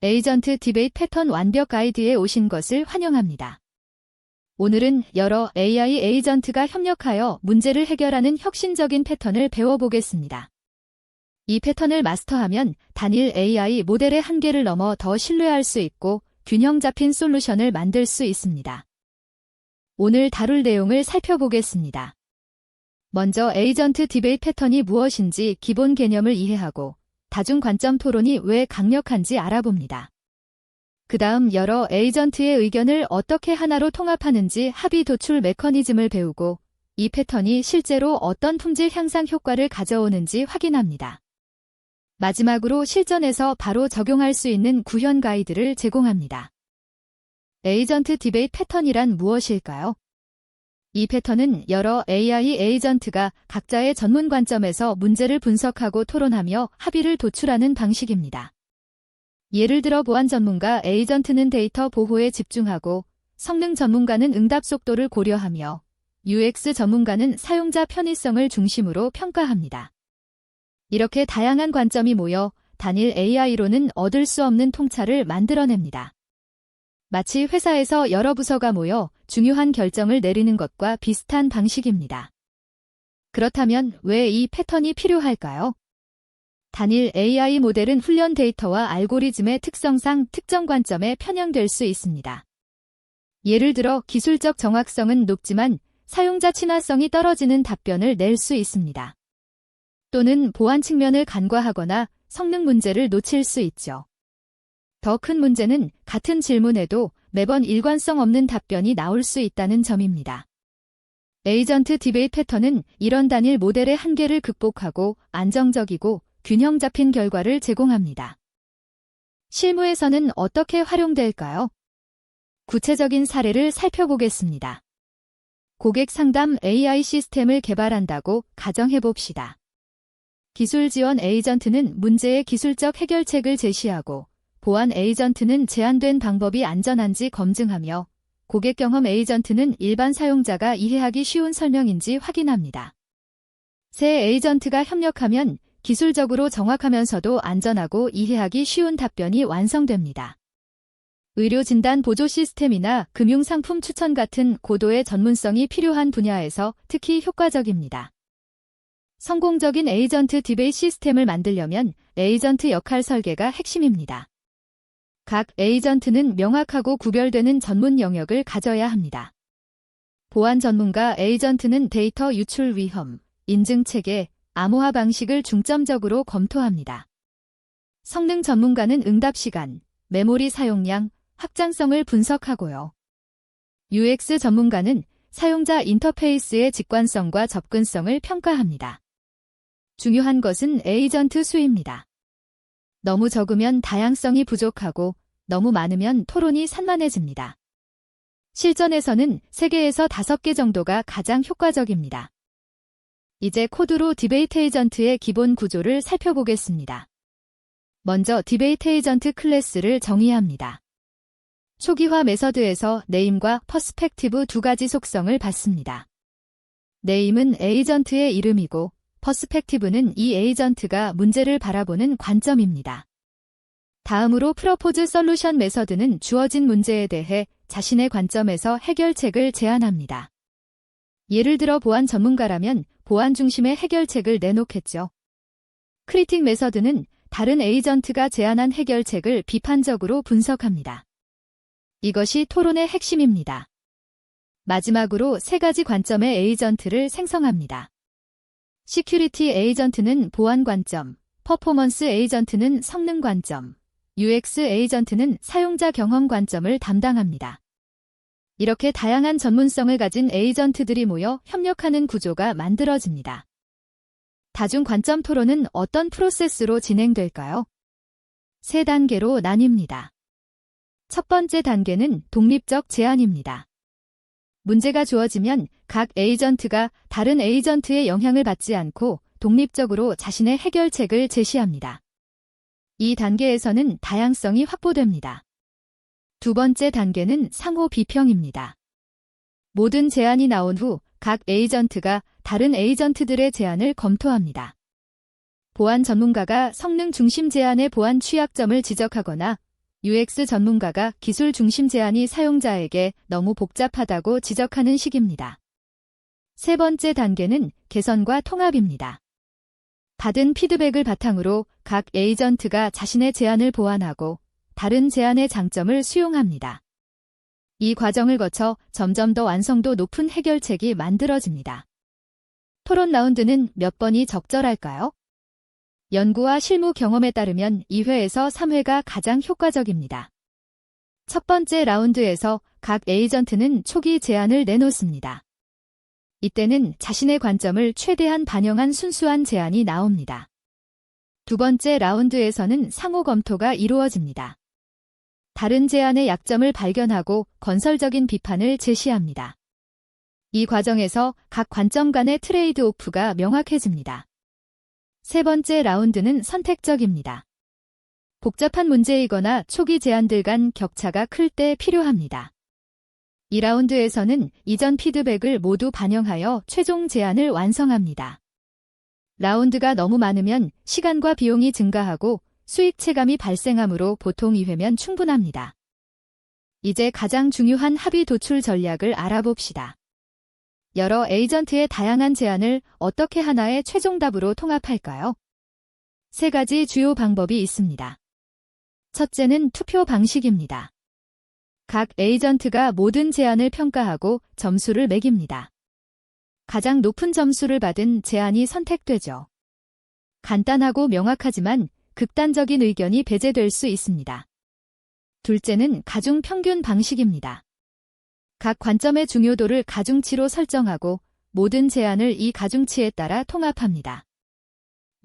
에이전트 디베이트 패턴 완벽 가이드에 오신 것을 환영합니다. 오늘은 여러 AI 에이전트가 협력하여 문제를 해결하는 혁신적인 패턴을 배워보겠습니다. 이 패턴을 마스터하면 단일 AI 모델의 한계를 넘어 더 신뢰할 수 있고 균형 잡힌 솔루션을 만들 수 있습니다. 오늘 다룰 내용을 살펴보겠습니다. 먼저 에이전트 디베이트 패턴이 무엇인지 기본 개념을 이해하고 다중 관점 토론이 왜 강력한지 알아봅니다. 그 다음 여러 에이전트의 의견을 어떻게 하나로 통합하는지 합의 도출 메커니즘을 배우고 이 패턴이 실제로 어떤 품질 향상 효과를 가져오는지 확인합니다. 마지막으로 실전에서 바로 적용할 수 있는 구현 가이드를 제공합니다. 에이전트 디베이트 패턴이란 무엇일까요? 이 패턴은 여러 AI 에이전트가 각자의 전문 관점에서 문제를 분석하고 토론하며 합의를 도출하는 방식입니다. 예를 들어 보안 전문가 에이전트는 데이터 보호에 집중하고 성능 전문가는 응답 속도를 고려하며 UX 전문가는 사용자 편의성을 중심으로 평가합니다. 이렇게 다양한 관점이 모여 단일 AI로는 얻을 수 없는 통찰을 만들어냅니다. 마치 회사에서 여러 부서가 모여 중요한 결정을 내리는 것과 비슷한 방식입니다. 그렇다면 왜 이 패턴이 필요할까요? 단일 AI 모델은 훈련 데이터와 알고리즘의 특성상 특정 관점에 편향될 수 있습니다. 예를 들어 기술적 정확성은 높지만 사용자 친화성이 떨어지는 답변을 낼 수 있습니다. 또는 보안 측면을 간과하거나 성능 문제를 놓칠 수 있죠. 더 큰 문제는 같은 질문에도 매번 일관성 없는 답변이 나올 수 있다는 점입니다. 에이전트 디베이트 패턴은 이런 단일 모델의 한계를 극복하고 안정적이고 균형 잡힌 결과를 제공합니다. 실무에서는 어떻게 활용될까요? 구체적인 사례를 살펴보겠습니다. 고객 상담 AI 시스템을 개발한다고 가정해봅시다. 기술 지원 에이전트는 문제의 기술적 해결책을 제시하고 보안 에이전트는 제한된 방법이 안전한지 검증하며 고객 경험 에이전트는 일반 사용자가 이해하기 쉬운 설명인지 확인합니다. 세 에이전트가 협력하면 기술적으로 정확하면서도 안전하고 이해하기 쉬운 답변이 완성됩니다. 의료 진단 보조 시스템이나 금융 상품 추천 같은 고도의 전문성이 필요한 분야에서 특히 효과적입니다. 성공적인 에이전트 디베이트 시스템을 만들려면 에이전트 역할 설계가 핵심입니다. 각 에이전트는 명확하고 구별되는 전문 영역을 가져야 합니다. 보안 전문가 에이전트는 데이터 유출 위험, 인증 체계, 암호화 방식을 중점적으로 검토합니다. 성능 전문가는 응답 시간, 메모리 사용량, 확장성을 분석하고요. UX 전문가는 사용자 인터페이스의 직관성과 접근성을 평가합니다. 중요한 것은 에이전트 수입니다. 너무 적으면 다양성이 부족하고 너무 많으면 토론이 산만해집니다. 실전에서는 3개에서 5개 정도가 가장 효과적입니다. 이제 코드로 디베이트 에이전트의 기본 구조를 살펴보겠습니다. 먼저 디베이트 에이전트 클래스를 정의합니다. 초기화 메서드에서 네임과 퍼스펙티브 두 가지 속성을 받습니다. 네임은 에이전트의 이름이고 퍼스펙티브는 이 에이전트가 문제를 바라보는 관점입니다. 다음으로 프로포즈 솔루션 메서드는 주어진 문제에 대해 자신의 관점에서 해결책을 제안합니다. 예를 들어 보안 전문가라면 보안 중심의 해결책을 내놓겠죠. 크리틱 메서드는 다른 에이전트가 제안한 해결책을 비판적으로 분석합니다. 이것이 토론의 핵심입니다. 마지막으로 3가지 관점의 에이전트를 생성합니다. 시큐리티 에이전트는 보안 관점, 퍼포먼스 에이전트는 성능 관점, UX 에이전트는 사용자 경험 관점을 담당합니다. 이렇게 다양한 전문성을 가진 에이전트들이 모여 협력하는 구조가 만들어집니다. 다중 관점 토론은 어떤 프로세스로 진행될까요? 3단계로 나뉩니다. 첫 번째 단계는 독립적 제안입니다. 문제가 주어지면 각 에이전트가 다른 에이전트의 영향을 받지 않고 독립적으로 자신의 해결책을 제시합니다. 이 단계에서는 다양성이 확보됩니다. 두 번째 단계는 상호 비평입니다. 모든 제안이 나온 후 각 에이전트가 다른 에이전트들의 제안을 검토합니다. 보안 전문가가 성능 중심 제안의 보안 취약점을 지적하거나 UX 전문가가 기술 중심 제안이 사용자에게 너무 복잡하다고 지적하는 식입니다. 세 번째 단계는 개선과 통합입니다. 받은 피드백을 바탕으로 각 에이전트가 자신의 제안을 보완하고 다른 제안의 장점을 수용합니다. 이 과정을 거쳐 점점 더 완성도 높은 해결책이 만들어집니다. 토론 라운드는 몇 번이 적절할까요? 연구와 실무 경험에 따르면 2회에서 3회가 가장 효과적입니다. 첫 번째 라운드에서 각 에이전트는 초기 제안을 내놓습니다. 이때는 자신의 관점을 최대한 반영한 순수한 제안이 나옵니다. 두 번째 라운드에서는 상호 검토가 이루어집니다. 다른 제안의 약점을 발견하고 건설적인 비판을 제시합니다. 이 과정에서 각 관점 간의 트레이드 오프가 명확해집니다. 세 번째 라운드는 선택적입니다. 복잡한 문제이거나 초기 제안들 간 격차가 클 때 필요합니다. 이 라운드에서는 이전 피드백을 모두 반영하여 최종 제안을 완성합니다. 라운드가 너무 많으면 시간과 비용이 증가하고 수익 체감이 발생하므로 보통 2회면 충분합니다. 이제 가장 중요한 합의 도출 전략을 알아봅시다. 여러 에이전트의 다양한 제안을 어떻게 하나의 최종 답으로 통합할까요? 세 가지 주요 방법이 있습니다. 첫째는 투표 방식입니다. 각 에이전트가 모든 제안을 평가하고 점수를 매깁니다. 가장 높은 점수를 받은 제안이 선택되죠. 간단하고 명확하지만 극단적인 의견이 배제될 수 있습니다. 둘째는 가중 평균 방식입니다. 각 관점의 중요도를 가중치로 설정하고 모든 제안을 이 가중치에 따라 통합합니다.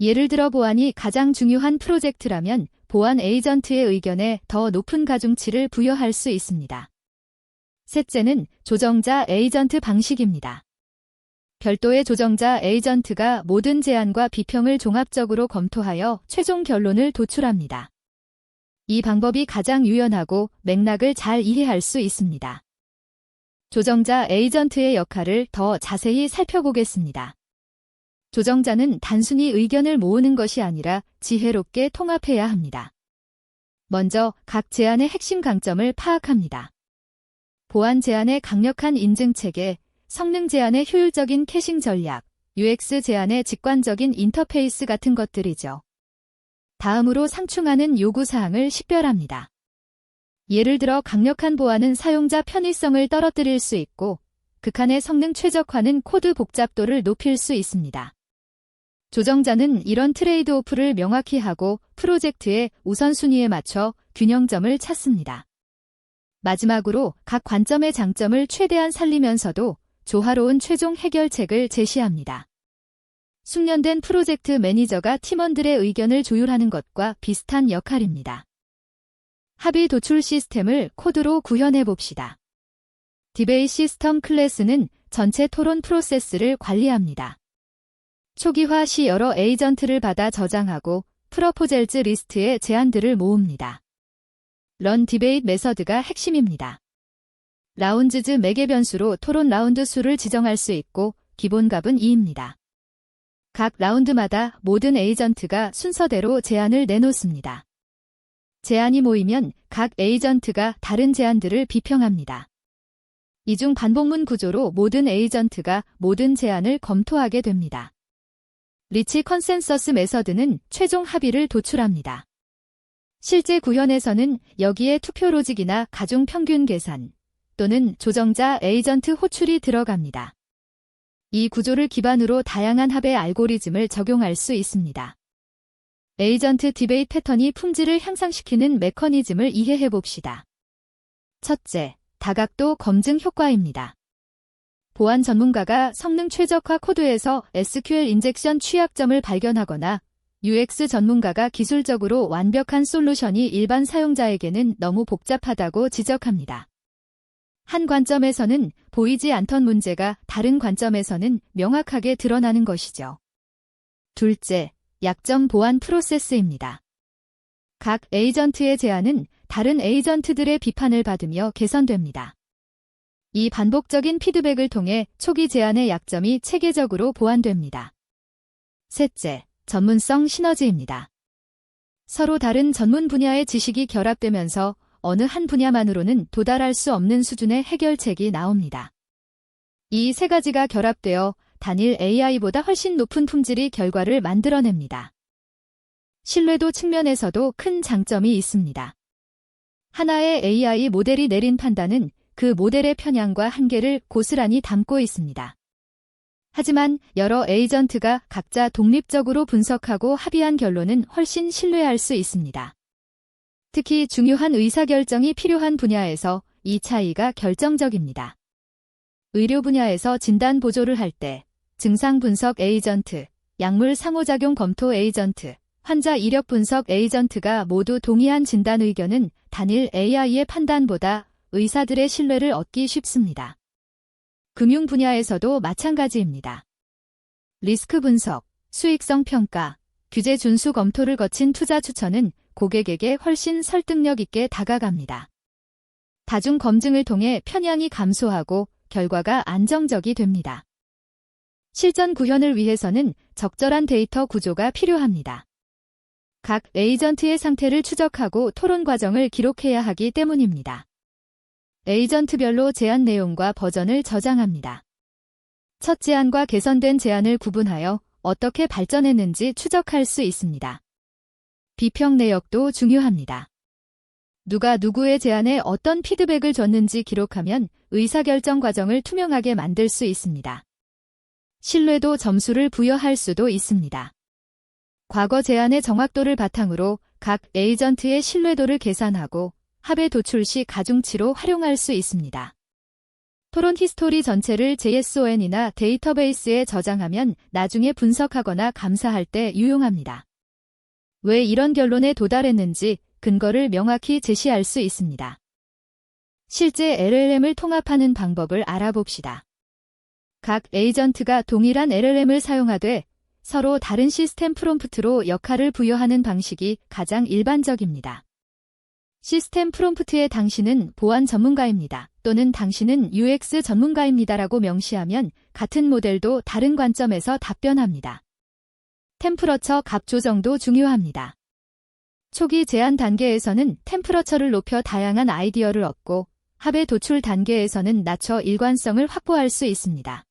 예를 들어 보안이 가장 중요한 프로젝트라면 보안 에이전트의 의견에 더 높은 가중치를 부여할 수 있습니다. 셋째는 조정자 에이전트 방식입니다. 별도의 조정자 에이전트가 모든 제안과 비평을 종합적으로 검토하여 최종 결론을 도출합니다. 이 방법이 가장 유연하고 맥락을 잘 이해할 수 있습니다. 조정자 에이전트의 역할을 더 자세히 살펴보겠습니다. 조정자는 단순히 의견을 모으는 것이 아니라 지혜롭게 통합해야 합니다. 먼저 각 제안의 핵심 강점을 파악합니다. 보안 제안의 강력한 인증 체계, 성능 제안의 효율적인 캐싱 전략, UX 제안의 직관적인 인터페이스 같은 것들이죠. 다음으로 상충하는 요구사항을 식별합니다. 예를 들어 강력한 보안은 사용자 편의성을 떨어뜨릴 수 있고 극한의 성능 최적화는 코드 복잡도를 높일 수 있습니다. 조정자는 이런 트레이드오프를 명확히 하고 프로젝트의 우선순위에 맞춰 균형점을 찾습니다. 마지막으로 각 관점의 장점을 최대한 살리면서도 조화로운 최종 해결책을 제시합니다. 숙련된 프로젝트 매니저가 팀원들의 의견을 조율하는 것과 비슷한 역할입니다. 합의 도출 시스템을 코드로 구현해 봅시다. 디베이 시스템 클래스는 전체 토론 프로세스를 관리합니다. 초기화 시 여러 에이전트를 받아 저장하고 프로포젤즈 리스트에 제안들을 모읍니다. 런 디베이트 메서드가 핵심입니다. 라운즈즈 매개 변수로 토론 라운드 수를 지정할 수 있고 기본 값은 2입니다. 각 라운드마다 모든 에이전트가 순서대로 제안을 내놓습니다. 제안이 모이면 각 에이전트가 다른 제안들을 비평합니다. 이중 반복문 구조로 모든 에이전트가 모든 제안을 검토하게 됩니다. 리치 컨센서스 메서드는 최종 합의를 도출합니다. 실제 구현에서는 여기에 투표 로직이나 가중 평균 계산 또는 조정자 에이전트 호출이 들어갑니다. 이 구조를 기반으로 다양한 합의 알고리즘을 적용할 수 있습니다. 에이전트 디베이트 패턴이 품질을 향상시키는 메커니즘을 이해해 봅시다. 첫째, 다각도 검증 효과입니다. 보안 전문가가 성능 최적화 코드에서 SQL 인젝션 취약점을 발견하거나 UX 전문가가 기술적으로 완벽한 솔루션이 일반 사용자에게는 너무 복잡하다고 지적합니다. 한 관점에서는 보이지 않던 문제가 다른 관점에서는 명확하게 드러나는 것이죠. 둘째, 약점 보완 프로세스입니다. 각 에이전트의 제안은 다른 에이전트들의 비판을 받으며 개선됩니다. 이 반복적인 피드백을 통해 초기 제안의 약점이 체계적으로 보완됩니다. 셋째, 전문성 시너지입니다. 서로 다른 전문 분야의 지식이 결합되면서 어느 한 분야만으로는 도달할 수 없는 수준의 해결책이 나옵니다. 이 세 가지가 결합되어 단일 AI보다 훨씬 높은 품질의 결과를 만들어냅니다. 신뢰도 측면에서도 큰 장점이 있습니다. 하나의 AI 모델이 내린 판단은 그 모델의 편향과 한계를 고스란히 담고 있습니다. 하지만 여러 에이전트가 각자 독립적으로 분석하고 합의한 결론은 훨씬 신뢰할 수 있습니다. 특히 중요한 의사결정이 필요한 분야에서 이 차이가 결정적입니다. 의료 분야에서 진단 보조를 할 때 증상 분석 에이전트, 약물 상호작용 검토 에이전트, 환자 이력 분석 에이전트가 모두 동의한 진단 의견은 단일 AI의 판단보다 의사들의 신뢰를 얻기 쉽습니다. 금융 분야에서도 마찬가지입니다. 리스크 분석, 수익성 평가, 규제 준수 검토를 거친 투자 추천은 고객에게 훨씬 설득력 있게 다가갑니다. 다중 검증을 통해 편향이 감소하고 결과가 안정적이 됩니다. 실전 구현을 위해서는 적절한 데이터 구조가 필요합니다. 각 에이전트의 상태를 추적하고 토론 과정을 기록해야 하기 때문입니다. 에이전트별로 제안 내용과 버전을 저장합니다. 첫 제안과 개선된 제안을 구분하여 어떻게 발전했는지 추적할 수 있습니다. 비평 내역도 중요합니다. 누가 누구의 제안에 어떤 피드백을 줬는지 기록하면 의사결정 과정을 투명하게 만들 수 있습니다. 신뢰도 점수를 부여할 수도 있습니다. 과거 제안의 정확도를 바탕으로 각 에이전트의 신뢰도를 계산하고 합의 도출 시 가중치로 활용할 수 있습니다. 토론 히스토리 전체를 JSON이나 데이터베이스에 저장하면 나중에 분석하거나 감사할 때 유용합니다. 왜 이런 결론에 도달했는지 근거를 명확히 제시할 수 있습니다. 실제 LLM을 통합하는 방법을 알아봅시다. 각 에이전트가 동일한 LLM을 사용하되 서로 다른 시스템 프롬프트로 역할을 부여하는 방식이 가장 일반적입니다. 시스템 프롬프트에 당신은 보안 전문가입니다. 또는 당신은 UX 전문가입니다라고 명시하면 같은 모델도 다른 관점에서 답변합니다. 템퍼러처 값 조정도 중요합니다. 초기 제안 단계에서는 템퍼러처를 높여 다양한 아이디어를 얻고 합의 도출 단계에서는 낮춰 일관성을 확보할 수 있습니다.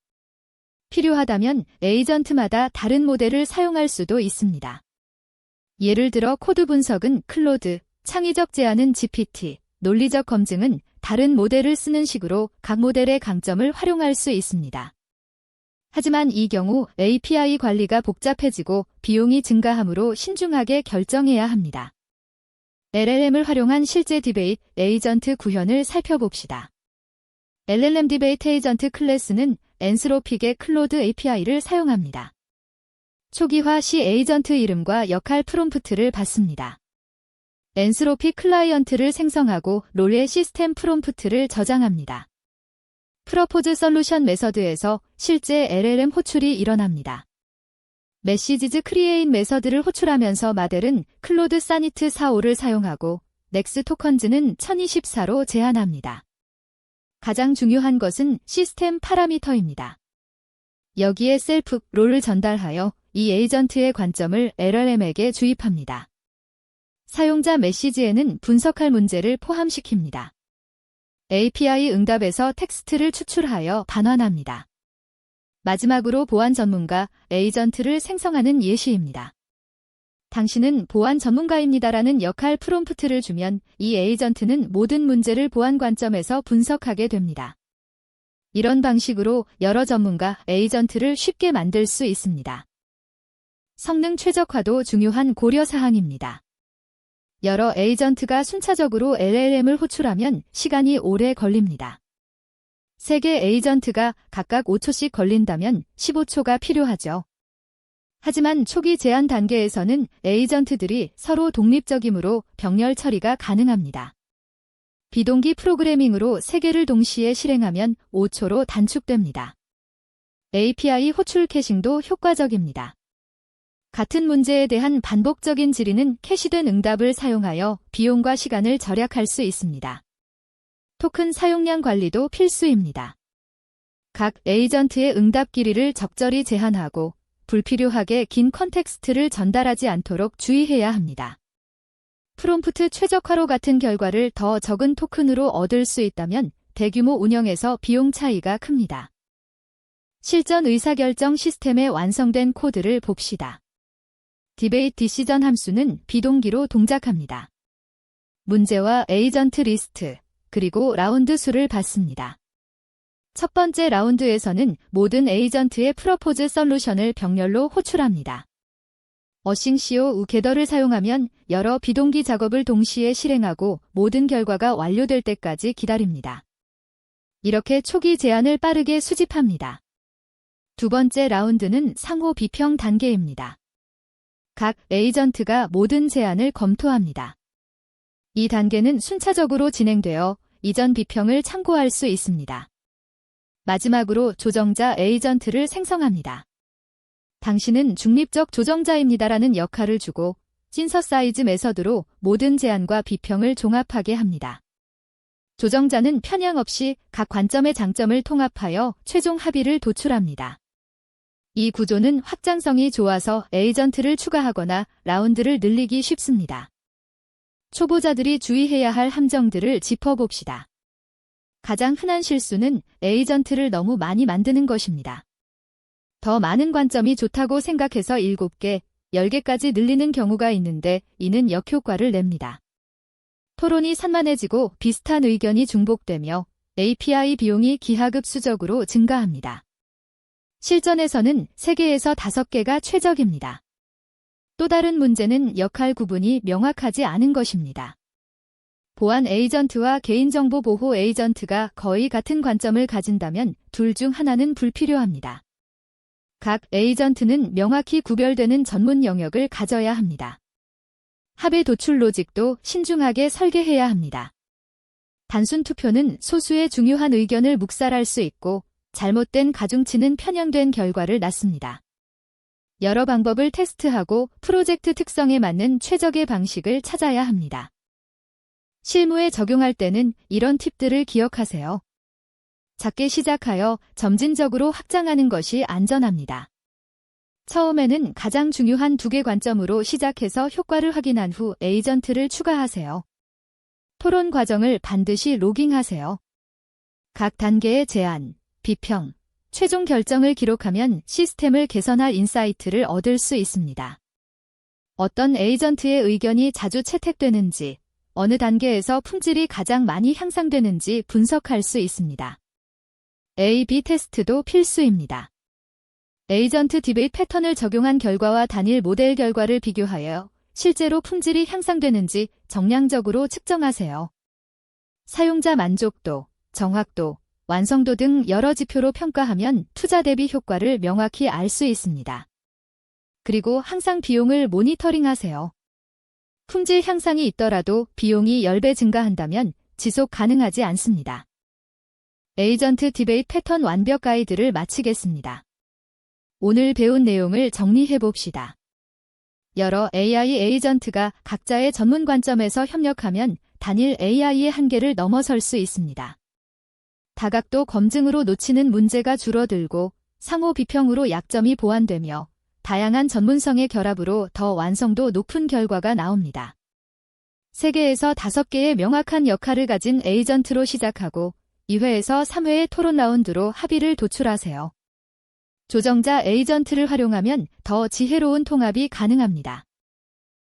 필요하다면 에이전트마다 다른 모델을 사용할 수도 있습니다. 예를 들어 코드 분석은 클로드, 창의적 제안은 GPT, 논리적 검증은 다른 모델을 쓰는 식으로 각 모델의 강점을 활용할 수 있습니다. 하지만 이 경우 API 관리가 복잡해지고 비용이 증가하므로 신중하게 결정해야 합니다. LLM을 활용한 실제 디베이트 에이전트 구현을 살펴봅시다. LLM 디베이트 에이전트 클래스는 엔스로픽의 클로드 API를 사용합니다. 초기화 시 에이전트 이름과 역할 프롬프트를 받습니다. 엔스로픽 클라이언트를 생성하고 롤의 시스템 프롬프트를 저장합니다. 프로포즈 솔루션 메서드에서 실제 LLM 호출이 일어납니다. 메시지즈 크리에인 메서드를 호출하면서 마델은 클로드 사니트 45를 사용하고 넥스 토컨즈는 1024로 제한합니다. 가장 중요한 것은 시스템 파라미터입니다. 여기에 셀프 롤을 전달하여 이 에이전트의 관점을 LLM에게 주입합니다. 사용자 메시지에는 분석할 문제를 포함시킵니다. API 응답에서 텍스트를 추출하여 반환합니다. 마지막으로 보안 전문가 에이전트를 생성하는 예시입니다. 당신은 보안 전문가입니다라는 역할 프롬프트를 주면 이 에이전트는 모든 문제를 보안 관점에서 분석하게 됩니다. 이런 방식으로 여러 전문가 에이전트를 쉽게 만들 수 있습니다. 성능 최적화도 중요한 고려사항입니다. 여러 에이전트가 순차적으로 LLM을 호출하면 시간이 오래 걸립니다. 3개 에이전트가 각각 5초씩 걸린다면 15초가 필요하죠. 하지만 초기 제안 단계에서는 에이전트들이 서로 독립적이므로 병렬 처리가 가능합니다. 비동기 프로그래밍으로 3개를 동시에 실행하면 5초로 단축됩니다. API 호출 캐싱도 효과적입니다. 같은 문제에 대한 반복적인 질의는 캐시된 응답을 사용하여 비용과 시간을 절약할 수 있습니다. 토큰 사용량 관리도 필수입니다. 각 에이전트의 응답 길이를 적절히 제한하고 불필요하게 긴 컨텍스트를 전달하지 않도록 주의해야 합니다. 프롬프트 최적화로 같은 결과를 더 적은 토큰으로 얻을 수 있다면 대규모 운영에서 비용 차이가 큽니다. 실전 의사결정 시스템의 완성된 코드를 봅시다. 디베이트 디시전 함수는 비동기로 동작합니다. 문제와 에이전트 리스트, 그리고 라운드 수를 받습니다. 첫 번째 라운드에서는 모든 에이전트의 프로포즈 솔루션을 병렬로 호출합니다. 어싱시오 우게더를 사용하면 여러 비동기 작업을 동시에 실행하고 모든 결과가 완료될 때까지 기다립니다. 이렇게 초기 제안을 빠르게 수집합니다. 두 번째 라운드는 상호 비평 단계입니다. 각 에이전트가 모든 제안을 검토합니다. 이 단계는 순차적으로 진행되어 이전 비평을 참고할 수 있습니다. 마지막으로 조정자 에이전트를 생성합니다. 당신은 중립적 조정자입니다라는 역할을 주고 신서사이즈 메서드로 모든 제안과 비평을 종합하게 합니다. 조정자는 편향 없이 각 관점의 장점을 통합하여 최종 합의를 도출합니다. 이 구조는 확장성이 좋아서 에이전트를 추가하거나 라운드를 늘리기 쉽습니다. 초보자들이 주의해야 할 함정들을 짚어봅시다. 가장 흔한 실수는 에이전트를 너무 많이 만드는 것입니다. 더 많은 관점이 좋다고 생각해서 7개, 10개까지 늘리는 경우가 있는데 이는 역효과를 냅니다. 토론이 산만해지고 비슷한 의견이 중복되며 API 비용이 기하급수적으로 증가합니다. 실전에서는 3개에서 5개가 최적입니다. 또 다른 문제는 역할 구분이 명확하지 않은 것입니다. 보안 에이전트와 개인정보 보호 에이전트가 거의 같은 관점을 가진다면 둘 중 하나는 불필요합니다. 각 에이전트는 명확히 구별되는 전문 영역을 가져야 합니다. 합의 도출 로직도 신중하게 설계해야 합니다. 단순 투표는 소수의 중요한 의견을 묵살할 수 있고 잘못된 가중치는 편향된 결과를 낳습니다. 여러 방법을 테스트하고 프로젝트 특성에 맞는 최적의 방식을 찾아야 합니다. 실무에 적용할 때는 이런 팁들을 기억하세요. 작게 시작하여 점진적으로 확장하는 것이 안전합니다. 처음에는 가장 중요한 2개 관점으로 시작해서 효과를 확인한 후 에이전트를 추가하세요. 토론 과정을 반드시 로깅하세요. 각 단계의 제안, 비평, 최종 결정을 기록하면 시스템을 개선할 인사이트를 얻을 수 있습니다. 어떤 에이전트의 의견이 자주 채택되는지, 어느 단계에서 품질이 가장 많이 향상되는지 분석할 수 있습니다. A/B 테스트도 필수입니다. 에이전트 디베이트 패턴을 적용한 결과와 단일 모델 결과를 비교하여 실제로 품질이 향상되는지 정량적으로 측정하세요. 사용자 만족도, 정확도, 완성도 등 여러 지표로 평가하면 투자 대비 효과를 명확히 알 수 있습니다. 그리고 항상 비용을 모니터링하세요. 품질 향상이 있더라도 비용이 10배 증가한다면 지속 가능하지 않습니다. 에이전트 디베이트 패턴 완벽 가이드를 마치겠습니다. 오늘 배운 내용을 정리해봅시다. 여러 AI 에이전트가 각자의 전문 관점에서 협력하면 단일 AI의 한계를 넘어설 수 있습니다. 다각도 검증으로 놓치는 문제가 줄어들고 상호 비평으로 약점이 보완되며 다양한 전문성의 결합으로 더 완성도 높은 결과가 나옵니다. 3개에서 5개의 명확한 역할을 가진 에이전트로 시작하고 2회에서 3회의 토론 라운드로 합의를 도출하세요. 조정자 에이전트를 활용하면 더 지혜로운 통합이 가능합니다.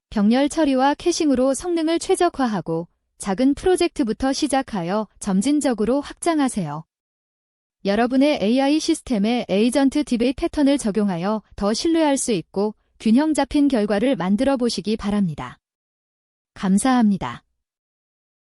병렬 처리와 캐싱으로 성능을 최적화하고 작은 프로젝트부터 시작하여 점진적으로 확장하세요. 여러분의 AI 시스템에 에이전트 디베이트 패턴을 적용하여 더 신뢰할 수 있고 균형 잡힌 결과를 만들어 보시기 바랍니다. 감사합니다.